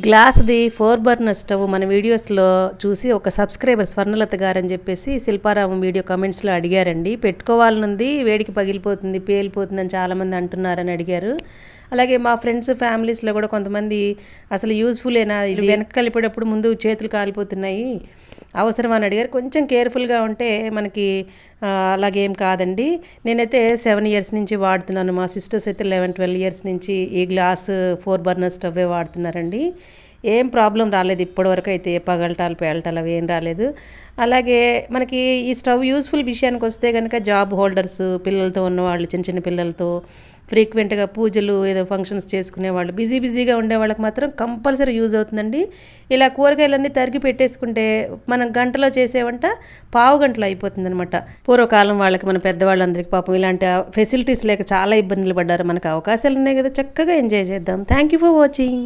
గ్లాస్ది 4 burner stove మన వీడియోస్లో చూసి ఒక సబ్స్క్రైబర్ స్వర్ణలత గారు అని చెప్పేసి శిల్పారామం వీడియో కమెంట్స్లో అడిగారండి. పెట్టుకోవాలనుంది, వేడికి పగిలిపోతుంది, పేలిపోతుంది అని చాలామంది అంటున్నారని అడిగారు. అలాగే మా ఫ్రెండ్స్ ఫ్యామిలీస్లో కూడా కొంతమంది అసలు యూజ్ఫుల్లేనా, ఇది వెనక్కి కలిపేటప్పుడు ముందు చేతులు కాలిపోతున్నాయి, అవసరం అని అడిగారు. కొంచెం కేర్ఫుల్గా ఉంటే మనకి అలాగేం కాదండి. నేనైతే 7 ఇయర్స్ నుంచి వాడుతున్నాను. మా సిస్టర్స్ అయితే 11-12 ఇయర్స్ నుంచి ఈ గ్లాస్ 4 బర్నర్ స్టవ్వే వాడుతున్నారండి. ఏం ప్రాబ్లం రాలేదు ఇప్పటివరకు అయితే, పగలటాలు పేలటాలు అవి ఏం రాలేదు. అలాగే మనకి ఈ స్టవ్ యూస్ఫుల్ విషయానికి వస్తే కనుక జాబ్ హోల్డర్స్, పిల్లలతో ఉన్నవాళ్ళు, చిన్న చిన్న పిల్లలతో ఫ్రీక్వెంట్గా పూజలు ఏదో ఫంక్షన్స్ చేసుకునేవాళ్ళు, బిజీగా ఉండేవాళ్ళకి మాత్రం కంపల్సరీ యూజ్ అవుతుందండి. ఇలా కూరగాయలన్నీ తరిగి పెట్టేసుకుంటే మనం గంటలో చేసే వంట పావు గంటలో అయిపోతుంది అనమాట. పూర్వకాలం వాళ్ళకి, మన పెద్దవాళ్ళందరికీ పాపం ఇలాంటి ఫెసిలిటీస్ లేక చాలా ఇబ్బందులు పడ్డారు. మనకు అవకాశాలు ఉన్నాయి కదా, చక్కగా ఎంజాయ్ చేద్దాం. Thank you for watching.